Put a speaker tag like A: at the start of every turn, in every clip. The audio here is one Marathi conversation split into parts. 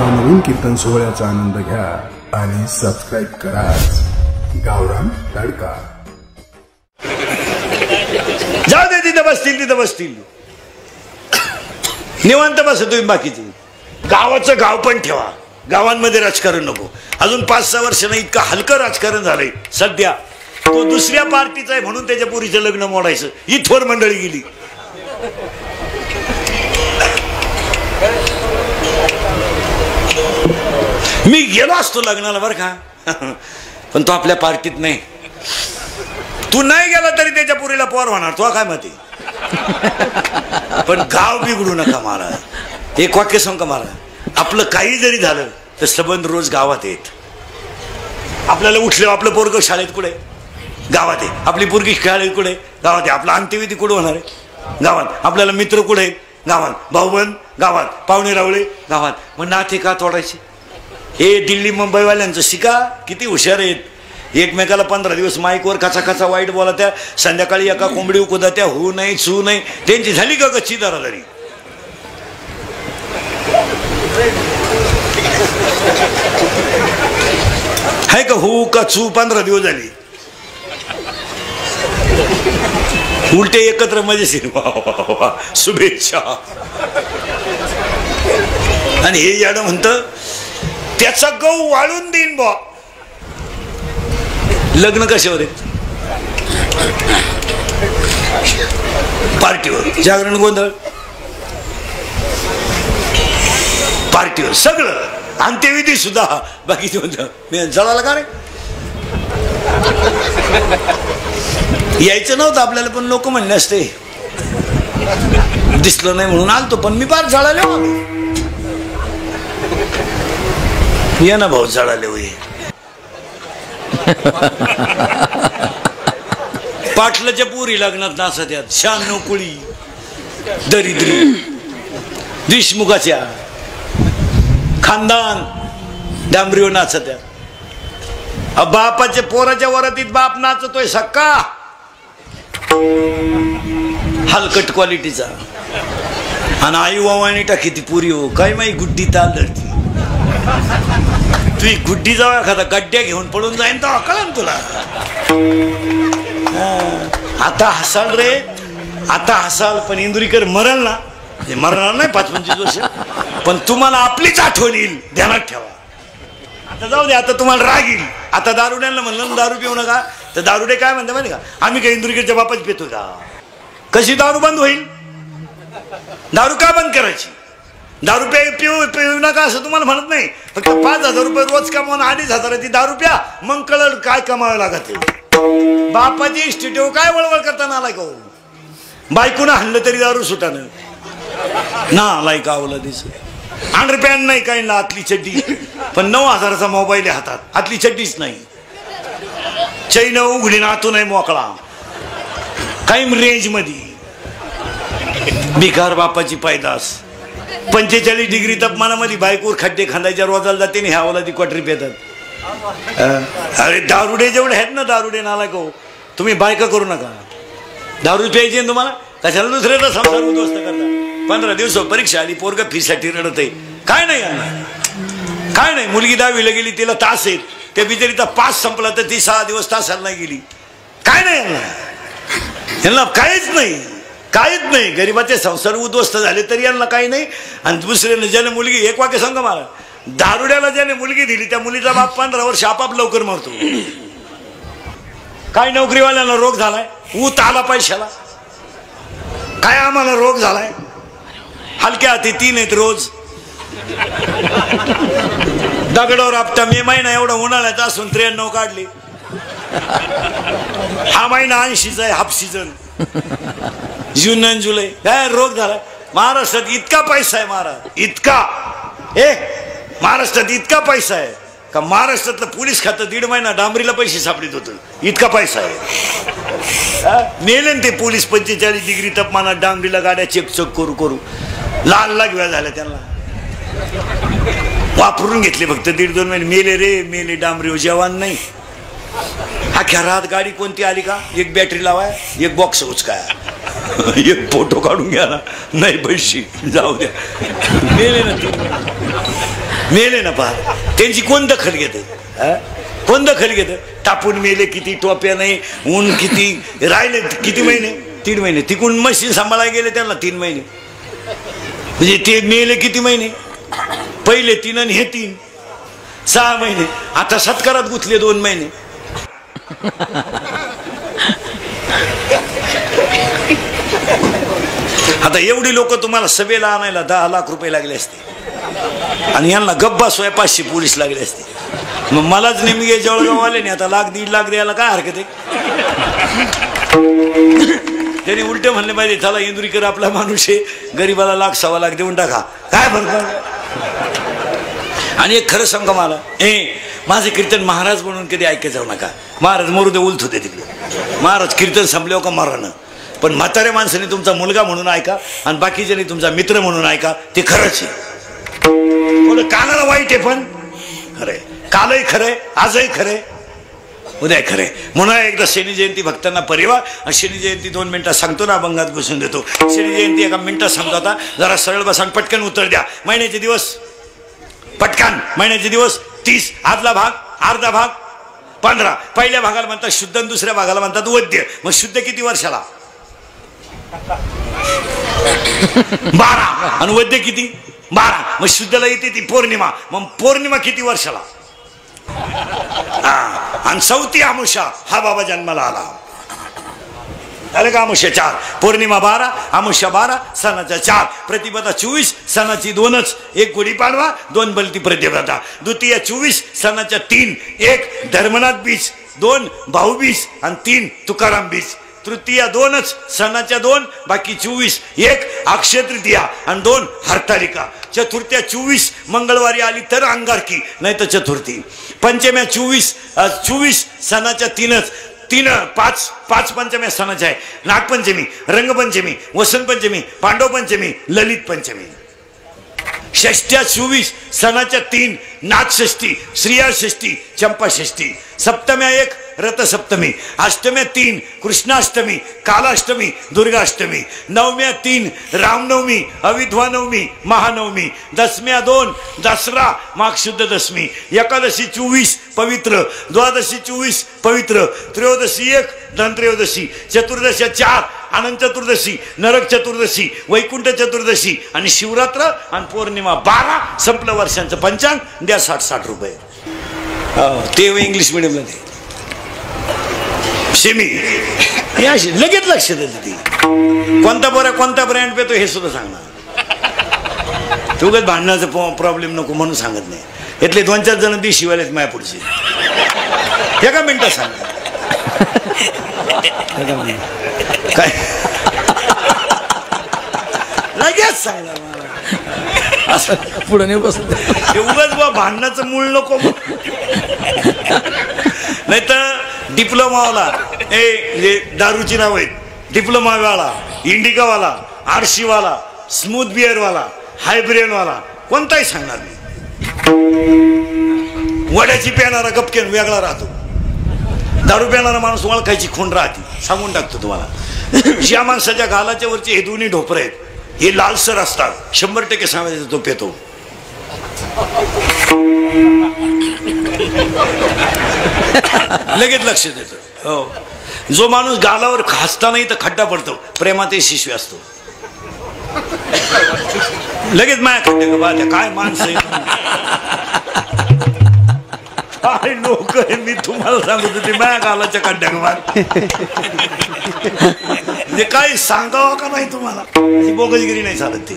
A: नवनवीन कीर्तन सोहळ्याचा आनंद घ्या आणि सबस्क्राईब करा गावरान तडका।
B: जाऊ दे, तिथं बसतील निवांत बसा तुम्ही। बाकीचे गावाचं गाव पण ठेवा, गावांमध्ये राजकारण नको। अजून 5-6 वर्षांनी इतकं हलकं राजकारण झालंय सध्या। तो दुसऱ्या पार्टीचा आहे म्हणून त्याच्या पुरीचं लग्न मोडायचं, ही थोर मंडळी गेली। मी गेलो असतो लग्नाला बरं का, पण तो आपल्या पार्टीत नाही। तू नाही गेला तरी त्याच्या पुरीला पोर होणार, तो काय मते। पण गाव बिघडू नका महाराज, एक वाक्य सांग का महाराज, आपलं काही जरी झालं तर संबंध रोज गावात येत। आपल्याला उठल्यावर आपलं पोरग शाळेत कुठे, गावात आहे। आपली पोरगी शाळेत कुठे, गावात आहे। आपला अंत्यविधी कुठे होणार आहे, गावात। आपल्याला मित्र कुठे, गावात। भाऊबंद गावात, पाहुणे रावळे गावात। मग नाते का तोडायचे? हे दिल्ली मुंबईवाल्यांचं शिका, किती हुशार आहेत। एकमेकाला 15 दिवस माईकवर कचा वाईट बोला, त्या संध्याकाळी एका कोंबडी उकुदा त्या होऊ नाही चू नाही, त्यांची झाली का कच्ची दरादरी? आहे का हो का चू? 15 दिवस झाली, उलटे एकत्र मजेशीर, शुभेच्छा। आणि हे याडं म्हणतं त्याचा गहू वाळून देईन बा। लग्न कशावर आहे? पार्टीवर, जागरण गोंधळ पार्टीवर, सगळं अंत्यविधी सुद्धा। बाकीचे म्हणतं जळाला का रे, यायचं नव्हतं आपल्याला, पण लोक म्हणले असते दिसलं नाही म्हणून आलतो, पण मी फार जळाले हो। या ना भाऊ, जळाले होई। पाटलाच्या पुरी लग्नात नाचत यात, 96 कुळी दरिद्री देशमुखाच्या खानदान डांबरीवर नाचत यात। बापाच्या पोराच्या वरातीत बाप नाचतोय सक्का, हलकट क्वालिटीचा। आणि आई वावानी टाकी ती पुरी हो, काय माही गुड्डी ताल धरती। तुझी गुड्डी जाऊ एखादा गड्ड्या घेऊन पळून जाईन तर कळन तुला। आता हसाल रे, आता हसाल, पण इंदुरीकर मरल ना, मरणार नाही 5-25 वर्ष, पण तुम्हाला आपलीच आठवण येईल, ध्यानात ठेवा। आता जाऊ दे, आता तुम्हाला राग येईल। आता दारुड्यांना म्हणलं दारू पिऊ नका, तर दारुडे काय म्हणते माहिती का, आम्ही काय इंदुरीकरच्या बापाच पितो का? कशी दारू बंद होईल? दारू का बंद करायची? दारू पिऊ नका असं तुम्हाला म्हणत नाही, फक्त 5,000 रुपये रोज कमावून 2,500 दारू प्या, मग कळलं काय कमावं लागत। बापाची इस्टेटीवर काय वळवळ करताना आलाय का? बायकोनं हाणलं तरी दारू सुटानं ना, आलाय का आवला दिस। अंडरपॅन्ट नाही काही ना, आतली चड्डी, पण 9,000चा मोबाईल आहे हातात, आतली चड्डीच नाही। चैन उघडी ना, आतून नाही मोकळा, काही रेंज मध्ये। बिकार बापाची पैदास, 45 डिग्री तापमानामध्ये बायकोवर खड्डे खांदायच्या रोजाला जाते, ह्या ओला ती क्वाटरी पेतात। अरे दारुडे जेवढे आहेत ना, दारुडे नाला को, तुम्ही बायका करू नका। दारू प्यायची तुम्हाला, कशाला दुसऱ्याला संसार उद्ध्वस्त करता? 15 दिवस परीक्षा आली, पोरग फीसाठी रडत आहे, काय नाही यांना, काय नाही। मुलगी 10वीला गेली, तिला तास आहेत, त्या बिचारीचा पास संपला तर ती 6 दिवस तासाला नाही गेली, काय नाही यांना काहीच नाही, काहीच नाही। गरीबाचे संसार उद्ध्वस्त झाले तरी यांना काही नाही। आणि दुसऱ्याने ज्याने मुलगी, एक वाक्य सांगा मला, दारुड्याला ज्याने मुलगी दिली त्या मुलीचा बाप 15 वर्ष आपाप लवकर मरतो। काय नोकरीवाल्यांना रोग झालाय, ऊत आला पैशाला, काय आम्हाला रोग झालाय, हलक्या हाती 3 आहेत रोज, दगडावर आपटा। मे महिना एवढा उन्हाळ्याचा असून 93 काढली, हा महिना 80चा आहे, हाफ सीझन, जून आणि जुलै, काय रोग झालाय। महाराष्ट्रात इतका पैसा आहे महाराज, इतका, महाराष्ट्रात इतका पैसा आहे का महाराष्ट्रातलं पोलीस खातं 1.5 महिना डांबरीला पैसे सापडत होतं, इतका पैसा आहे। मेले ते पोलीस 45 डिग्री तापमानात डांबरीला गाड्या चेक करू करू, लाल लागव्या झाल्या त्यांना, वापरून घेतले फक्त 1.5-2 महिने, मेले रे मेले, डांबरीवर जेवण नाही। अख्ख्या रात गाडी कोणती आली का, एक बॅटरी लावाय, एक बॉक्स उचकाय, एक फोटो काढून घ्या ना, नाही पैसे जाऊ द्या, मेले ना। मेले ना पहा, त्यांची कोण दखल घेत? कोण दखल घेत? तापून मेले किती, टोप्या नाही, ऊन किती, राहिले किती महिने? 3 महिने. तिकडून मशीन सांभाळायला गेले त्यांना 3 महिने. म्हणजे ते मेले किती महिने? पहिले 3 आणि हे 3, 6 महिने. आता सत्कारात गुंतले 2 महिने. आता एवढी लोक तुम्हाला सभेला आणायला 10 लाख रुपये लागले असते आणि यांना गप्पा सोया 500 पोलीस लागले असते. मग मलाच नेमके जळगाव आले नाही, आता 1.5 लाख द्यायला काय हरकत आहे? त्यांनी उलटे म्हणले पाहिजे, चला इंदुरीकर आपला माणूस आहे, गरीबाला 1.5 सव्वा लाख देऊन टाका, काय फरक? आणि एक खरं सांगा मला, माझे कीर्तन महाराज म्हणून कधी ऐकत जाऊ नका. महाराज मरू दे, उलत होते तिकडे. महाराज कीर्तन संपल्यावर का मरण, पण म्हाताऱ्या माणसाने तुमचा मुलगा म्हणून ऐका आणि बाकीच्यांनी तुमचा मित्र म्हणून ऐका, ते खरंच आहे. थोडं कानाला वाईट आहे पण खरंय, कालही खरंय, आजही खरंय, उद्या खरंय. म्हणून एकदा शनी जयंती भक्तांना परिवार. शनी जयंती 2 मिनिटात सांगतो ना, अभंगात घुसून देतो. शनी जयंती 1 मिनिटात सांगतो. आता जरा सरळ बसा, पटकन उत्तर द्या. महिन्याचे दिवस पटकन. महिन्याचे दिवस 30, आदला भाग, अर्धा भाग 15. पहिल्या भागाला म्हणतात शुद्ध आणि दुसऱ्या भागाला म्हणतात वद्य. मग शुद्ध किती वर्षाला? 12. आणि वद्य किती? 12. मग शुद्धला येते ती पौर्णिमा. मग पौर्णिमा किती वर्षाला? आणि 4थी अमावस्या हा बाबा जन्माला आला. झालं का? अमावस्या 4, पौर्णिमा 12, अमावस्या 12, सणाच्या 4, प्रतिपदा 24, सणाची 2च, 1 गुढीपाडवा, 2 बलती प्रतिपदा, द्वितीय 24, सणाच्या 3, 1 धर्मनाथ बीज, 2 भाऊबीज आणि 3 तुकाराम बीज, तृतीया 2च, सणाच्या 2, बाकी 24, 1 अक्षय तृतीया आणि 2 हरतालिका, चतुर्थ्या 24 मंगळवारी आली तर अंगारकी, नाही तर चतुर्थी, पंचम्या 24 सणाच्या 3च, 5 पंचम्या सणाच्या आहे, नागपंचमी, रंगपंचमी, वसंत पंचमी, पांडव पंचमी, ललित पंचमी, षष्ठ्या 24 सणाच्या 3, नागषष्ठी, श्रीया षष्ठी, चंपा षष्ठी, सप्तम्या 1 रथसप्तमी, अष्टम्या 3 कृष्णाष्टमी, कालाष्टमी, दुर्गाष्टमी, नवम्या 3 रामनवमी, अविध्वानवमी, महानवमी, दसम्या 2 दसरा, माघशुद्ध दशमी, एकादशी 24 पवित्र, द्वादशी 24 पवित्र, त्रयोदशी 1 धनत्रयोदशी, चतुर्दशी 4 अनंत चतुर्दशी, नरक चतुर्दशी, वैकुंठ चतुर्दशी आणि शिवरात्र आणि पौर्णिमा 12. संपलं वर्षांचं पंचांग. द्या 60 रुपये. ते इंग्लिश मिडियमला दे. सेमी हे अशी लगेच लक्ष देते ती. कोणता बरं कोणता ब्रँड पेतो हे सुद्धा सांगणार. तुगत भांडणाचा प्रॉब्लेम नको म्हणून सांगत नाही. इथले 2-4 जण दी शिवायलेत माया पुढचे. एका मिनिटात सांग काय लगेच सांगणार मला असं
C: पुढे नाही बसत.
B: उगाच बा भांडणाचं मूळ नको. नाही तर डिप्लोमावाला दारूची नाव आहेत. डिप्लोमावाला, इंडिकावाला, आरशीवाला, स्मूथ बिअरवाला, हायब्रेनवाला कोणताही सांगणार नाही. वड्याची प्यानारा गपकेन वेगळा राहतो. दारू प्यानारा माणूस ओळखायची खूण राहते. सांगून टाकतो तुम्हाला. ज्या माणसाच्या गालाच्या वरचे हे दोन्ही ढोपर आहेत हे लालसर असतात. 100% सांगायचं तो पेतो. लगेच लक्ष देतो. हो, जो माणूस गालावर खासता नाही तर खड्डा पडतो प्रेमात शिशवी असतो. लगेच माया खड्डे बा काय माणसं काय लोक मी तुम्हाला सांगत होते माया गालाच्या खड्ड्या म्हणजे काही सांगावं का नाही तुम्हाला. बोगसगिरी नाही चालत ती.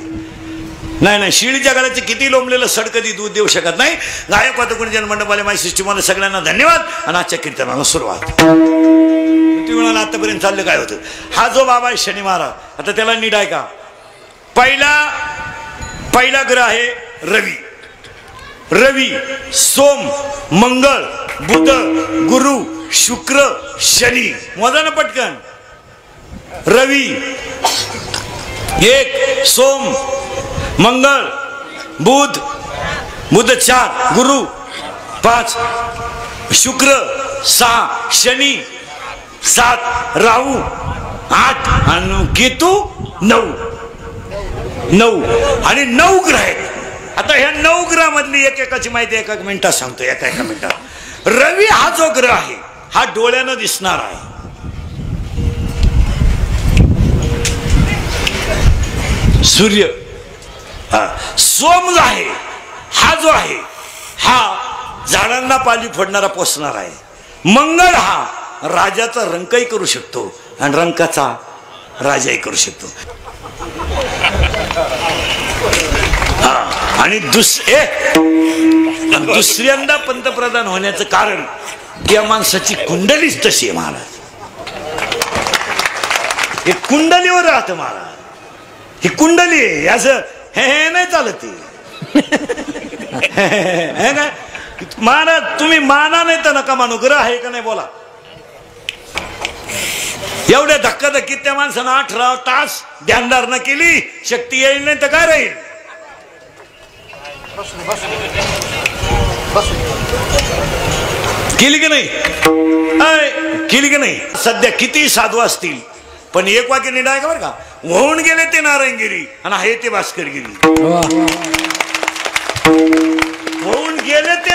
B: नाही शिळीच्या गालाचे किती लोंबलेलं सड कधी दूध देऊ शकत नाही. गायक वादकुंजन मंडपाले माझी सिस्टीमला सगळ्यांना धन्यवाद आणि आजच्या कीर्तनाला सुरुवात. तुम्ही म्हणाला आतापर्यंत चाललं काय होतं. हा जो बाबा आहे शनी महाराज, आता त्याला नीट आहे का. पहिला ग्रह आहे रवी. रवी, सोम, मंगळ, बुध, गुरु, शुक्र, शनी. मोजा ना पटकन. रवी 1, सोम, मंगळ, बुध 4, गुरु 5, शुक्र 6, शनी 7, राहू 8 आणि केतू 9 आणि 9 ग्रह आहेत. आता ह्या 9 ग्रहामधली एकेकाची माहिती एका मिनिटात सांगतो. एका मिनिटात. रवी हा जो ग्रह आहे हा डोळ्यानं दिसणार आहे. सूर्य सोम जो आहे हा झाडांना पाली फोडणारा पोसणार आहे. मंगळ हा राजाचा रंकही करू शकतो आणि रंकाचा राजाही करू शकतो. आणि दुसऱ्यांदा पंतप्रधान होण्याचं कारण त्या माणसाची कुंडलीच तशी आहे महाराज. हे कुंडलीवर राहतं महाराज. ही कुंडली आहे. असं हे नाही चालत काय महाराज. तुम्ही माना नाही तर नका मानू. ग्रह आहे का नाही बोला. एवढ्या धक्काधक्कीत त्या माणसानं 18 तास ध्यानधारणा केली. शक्ती येईल नाही तर काय राहील. केली की नाही. केली की नाही. सध्या किती साधू असतील पण एक वाक्य नीट आहे का बरं का. होऊन गेले ते नारायणगिरी आणि आहे ते भास्करगिरी. होऊन गेले ते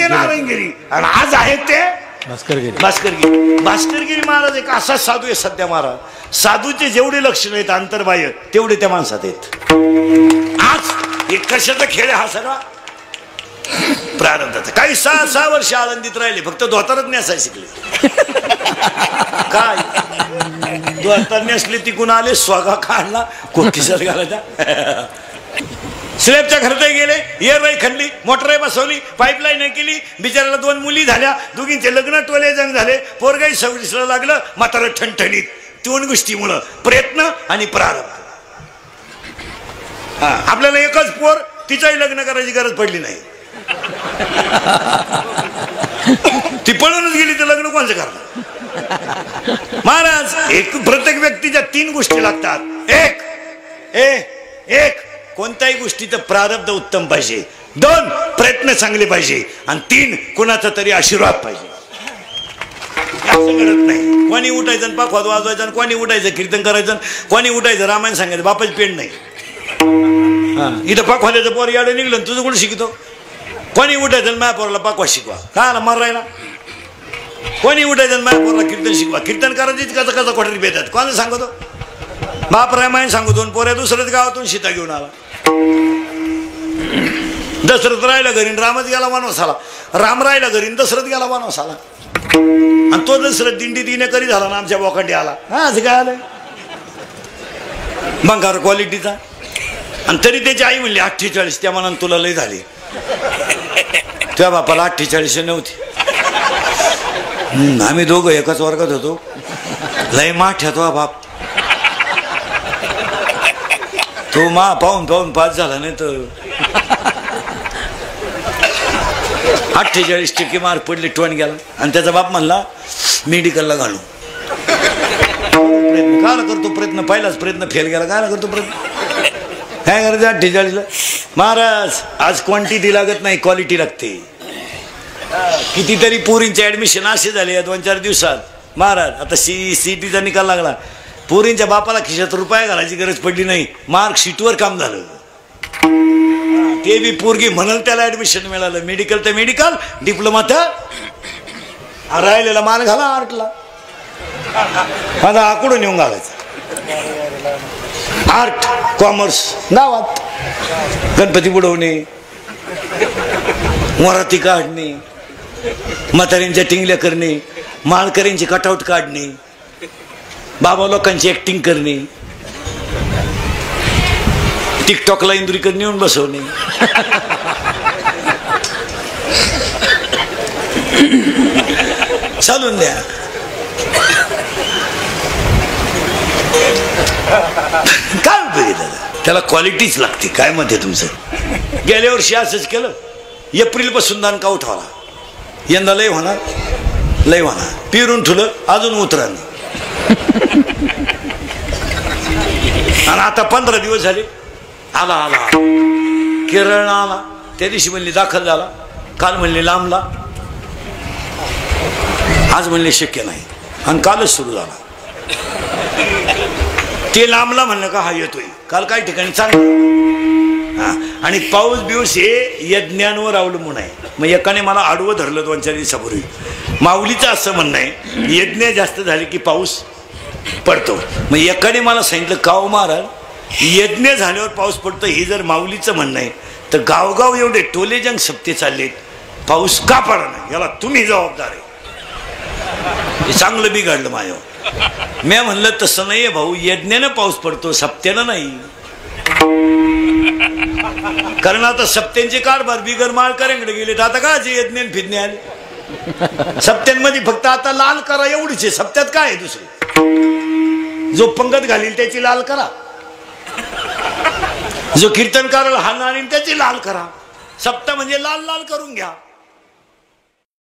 B: नारायणगिरी आणि आज आहे ते भास्करगिरी महाराज. एक असा साधू आहे सध्या महाराज. साधूचे जेवढे लक्षण आहेत अंतर्बाह्य तेवढे त्या माणसात आहेत. आज हे कशाचा खेळ हा सगळा प्रारंभाचा. काही 6 वर्ष आनंदीत राहिले फक्त धोतारच नेसाय शिकले. काय धोतार नेसले तिकून आले स्वागा काढला कोकीसर घालायचा. स्लॅबच्या घरातही गेले. एअरवाई खणली, मोटराई बसवली, पाईपलाईन केली. बिचाराला 2 मुली झाल्या. दोघींचे लग्न टोले जंग झाले. पोरगाही 26ला लागलं. म्हातारा ठणठणीत. 2 गोष्टीमुळं प्रयत्न आणि प्रारंभ. आपल्याला एकच पोर तिचाही लग्न करायची गरज पडली नाही. ती पळूनच गेली तर लग्न कोणचं करणार महाराज. प्रत्येक व्यक्तीच्या 3 गोष्टी लागतात. एक कोणत्याही गोष्टीचं प्रारब्ध उत्तम पाहिजे. 2 प्रयत्न चांगले पाहिजे आणि 3 कुणाचा तरी आशीर्वाद पाहिजे. असं घडत नाही. कोणी उठायचं पाखवाद वाजवायचं, कोणी उठायचं कीर्तन करायचं, कोणी उठायचं रामायण सांगायचं. बापाची पेंड नाही. इथं पाखवाद्याचं पोर याडं निघलं तुझं कुठं शिकतो. कोणी उठायचं माझ्या पोराला पाखवा शिकवा. काय मर राहिला. कोणी उठायचं माझ्या पोराला कीर्तन शिकवा. कीर्तन करायचं कसा कोठरी भेटतात. कोणाला सांगतो. बाप रामायण सांगतो. पोऱ्या दुसऱ्याच गावातून सीता घेऊन आला. दशरथ राहिला घरी रामच गेला वनवासाला. राम राहिला घरी दशरथ गेला वनवासाला. आणि तो दशरथ दिंडी दिने करी झाला ना आमच्या बोकांडी आला. असं काय आलंय बंगार क्वालिटीचा. आणि तरी त्याची आई म्हणली 48. त्या मनात तुला लय झाली. त्या बापाला 48 नव्हती. आम्ही दोघं एकाच वर्गात होतो. लय माठ तो बाप. तो पाहून पास झाला नाही तर 48% मार्क पडले. टोन गेला आणि त्याचा बाप म्हणला मेडिकलला घालू. काय करतो प्रयत्न. पहिलाच प्रयत्न फेल गेला. काय करतो प्रयत्न. काय करायचं 48ला. महाराज आज क्वांटिटी लागत नाही क्वालिटी लागते. कितीतरी पोरींचे ऍडमिशन असे झाले 2-4 दिवसात महाराज. आता CETचा निकाल लागला. पोरींच्या बापाला खिशात रुपया घालायची गरज पडली नाही. मार्कशीटवर काम झालं. ते बी पोरगी म्हणाल त्याला ऍडमिशन मिळालं. मेडिकल तर मेडिकल, डिप्लोमा तर राहिलेला मार्क घाला आर्टला. माझा आकडून येऊन घालायचा. आर्ट कॉमर्स गावात. गणपती बुडवणे, वराती काढणे, म्हाताऱ्यांच्या टिंगल्या करणे, माळकऱ्यांची कटआउट काढणे, बाबा लोकांची ऍक्टिंग करणे, टिकटॉकला इंदुरीकर नेऊन बसवणे. चालून द्या. काय उपयोग आहे त्याला क्वालिटीच लागते. काय मत आहे तुमचं. गेल्या वर्षी असंच केलं. एप्रिल पासून दानका उठवला. यंदा लय होणार. पिरून ठुलं अजून उतरा. आणि आता 15 दिवस झाले. आला केरळ आला. त्या दिवशी म्हणले दाखल झाला. काल म्हणले लांबला. आज म्हणले शक्य नाही. आणि कालच सुरू झाला. ते लांबला म्हणलं का हा येतोय. काल काही ठिकाणी चांगलं आणि पाऊस बिऊस हे यज्ञांवर अवलंबून आहे. मग एकाने मला आडवं धरलं 2-4 दिवसापूर्वी. माऊलीचं असं म्हणणं आहे यज्ञ जास्त झाले की पाऊस पडतो. मग एकाने मला सांगितलं काव महाराज यज्ञ झाल्यावर पाऊस पडतो हे जर माऊलीचं म्हणणं आहे तर गावगाव एवढे टोलेजंग सप्ते चाललेत पाऊस का पडा नाही याला तुम्ही जबाबदार आहे. हे चांगलं बिघडलं माझ्यावर. मी म्हणलं तसं नाहीये भाऊ यज्ञानं पाऊस पडतो सप्त्यानं नाही. कारण आता सप्त्यांचे कारभार बिगर माळकऱ्यांकडे गेले तर आता काय यज्ञ फिज्ञ आले. सप्त्यांमध्ये फक्त आता लाल करा एवढीच आहे. सप्त्यात काय आहे दुसरे. जो पंगत घालील त्याची लाल करा, जो कीर्तन करायला हाण आणीन त्याची लाल करा. सप्ताह म्हणजे लाल लाल करून घ्या.